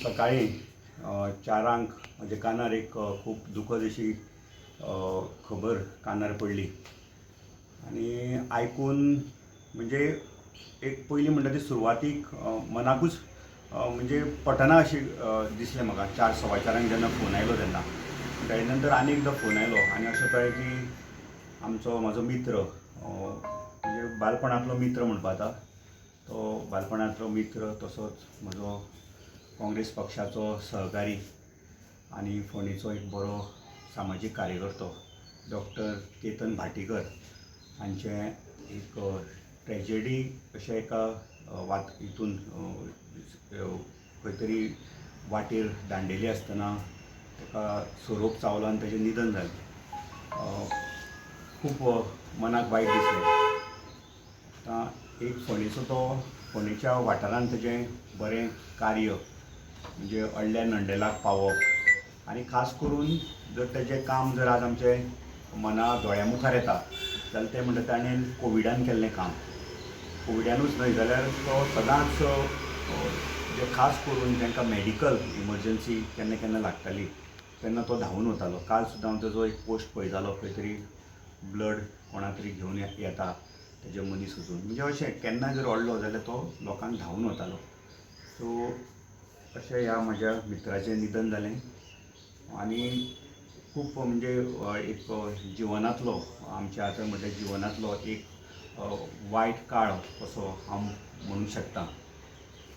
सकाळी 4 म्हणजे कानार एक खूप दुखद अशी खबर कानार पडली आणि ऐकून म्हणजे एक पहिली म्हणटा ती सुरवातीक मनाकूच म्हणजे पटना अशी दिसलें म्हाका 4:15 जेन्ना फोन आयलो तेन्ना. ताजे नंतर आनी एकदां फोन आयलो आनी अशें कळ्ळें की म्हाजो मित्र म्हणजे बालपणांतलो मित्र म्हणपा जाता तो बालपणांतलो मित्र तसोच म्हजो काँग्रेस पक्षाचो सहकारी आनी फोंडेचो एक बरो सामाजीक कार्यकर्तो डॉक्टर केतन भाटीकर हांचें एक ट्रेजेडी अशें एका हितून खंय तरी वाटेर दांडेली आसतना ताका सोरोप चावलो आनी ताचें निधन जालें. खूब मनाक वायट दिसलें. आतां एक फोंडेचो तो फोंडेच्या वाठारांत ताजें बरें कार्य म्हणजे अडल्या नंडेलाक पावप आनी खास करून जर ताजें काम जर आज आमचें मना दोळ्या मुखार येता जाल्यार तें म्हणटा ताणें कोविडान केल्लें काम. कोविडानूच न्हय जाल्यार तो सदांच जे खास करून तांकां मेडिकल इमर्जन्सी केन्ना केन्ना लागताली तेन्ना तो धांवून वतालो. काल सुद्दां हांव ताजो एक पोस्ट पळयतालो खंय तरी ब्लड कोणा तरी घेवन येता तेजे मनीस वचून म्हणजे अशें केन्ना जर अडलो जाल्यार तो लोकांक धांवून वतालो. सो अशें ह्या म्हज्या मित्राचें निधन जालें आनी खूब म्हणजे एक जिवनांतलो आमच्या आतां म्हणटा जिवनांतलो एक वायट काळ असो हांव म्हणूंक शकता.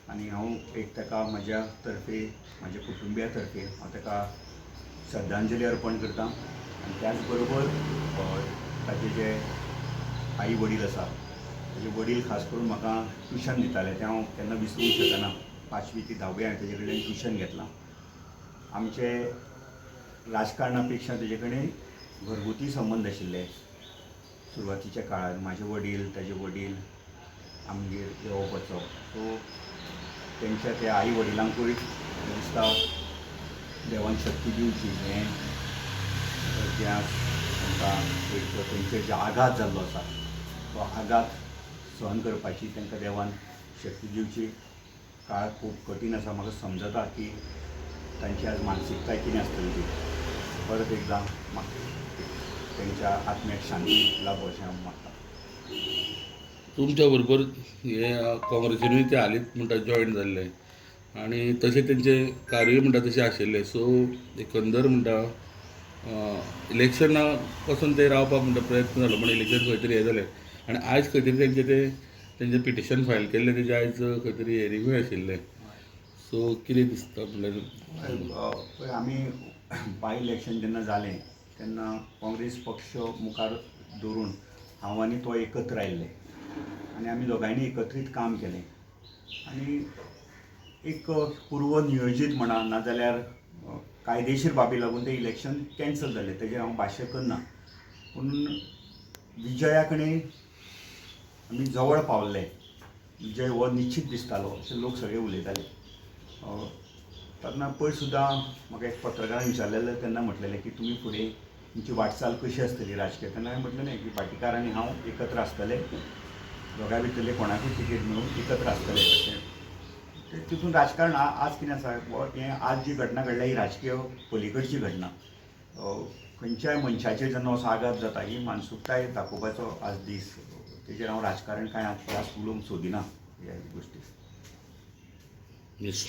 आनी हांव एक ताका म्हज्या तर्फे म्हाज्या कुटुंबिया तर्फे हांव ताका श्रद्धांजली अर्पण करतां. आनी त्याच बरोबर ताजे जे आई वडील आसा ताजे वडील खास करून म्हाका ट्युशन दिताले तें हांव केन्ना विसरूंक शकना. 5वी ते 10वी हांवें ताजे कडेन ट्युशन घेतलां. आमचे राजकारणा पेक्षा ताजे कडेन घरगुती संबंद आशिल्ले सुरवातीच्या काळार. म्हाजे वडील ताजे वडील आमगेर येवप वचप. सो तेंच्या त्या आई वडिलांकूय दिसता देवान शक्ती दिवची हें जें तांकां एक तेंचेर जो आघात जाल्लो आसा तो आघात सहन करपाची तांकां देवान शक्ती दिवची. काळ खूब कठीण आसा. म्हाका समजता की तांची आज मानसिकताय कितें आसतली ती. परत एकदां म्हाका तेंच्या आत्म्याक शांती लाभो अशें हांव मागतां. तुमच्या बरोबर हे काँग्रेसीनूय ते हालींच म्हणटा जॉयन जाल्ले आनी तशें तेंचें कार्यय म्हणटा तशें आशिल्लें. सो एकंदर म्हणटा इलेक्शना पासून ते रावपाक म्हणटा प्रयत्न जालो पण इलेक्शन खंय तरी हें जालें आनी आयज खंय तरी तेंचें पिटिशन फायल केल्लें तेजें आयज खंय तरी हेरिंगूय आशिल्लें. सो कितें दिसता म्हणल्यार आमी बाय इलेक्शन जेन्ना जालें तेन्ना काँग्रेस पक्ष मुखार दवरून हांव आनी तो एकत्र आयिल्ले आनी आमी दोगांयनी एकत्रीत काम केलें आनी एक पूर्व नियोजीत म्हणा नाजाल्यार कायदेशीर बाबी लागून तें इलेक्शन कॅन्सल जालें तेजेर हांव भाश्य करना. पूण विजया कडेन आमी जवळ पावल्ले. विजय हो निश्चित दिसतालो अशें लोक सगळे उलयताले. तेन्ना पयर सुद्दां म्हाका एक पत्रकारान विचारलेलें तेन्ना म्हटलेलें की तुमी फुडें तुमची वाटचाल कशी आसतली राजकीय. तेन्ना हांवें म्हटलेलें की भाटीकार आनी हांव एकत्र आसतले दोगांय भितरले कोणाकूय तिकेट मेळून एकत्र आसतले अशें. तितून राजकारण आज कितें आसा हें आज जी घटना घडल्या ही राजकीय पलीकडची घटना. खंयच्याय मनशाचेर जेन्ना असो आघात जाता ही मानसिकताय दाखोवपाचो आज दीस. तेजेर हांव राजकारण कांय आज उलोवंक सोदिना ह्या गोश्टीर. येस.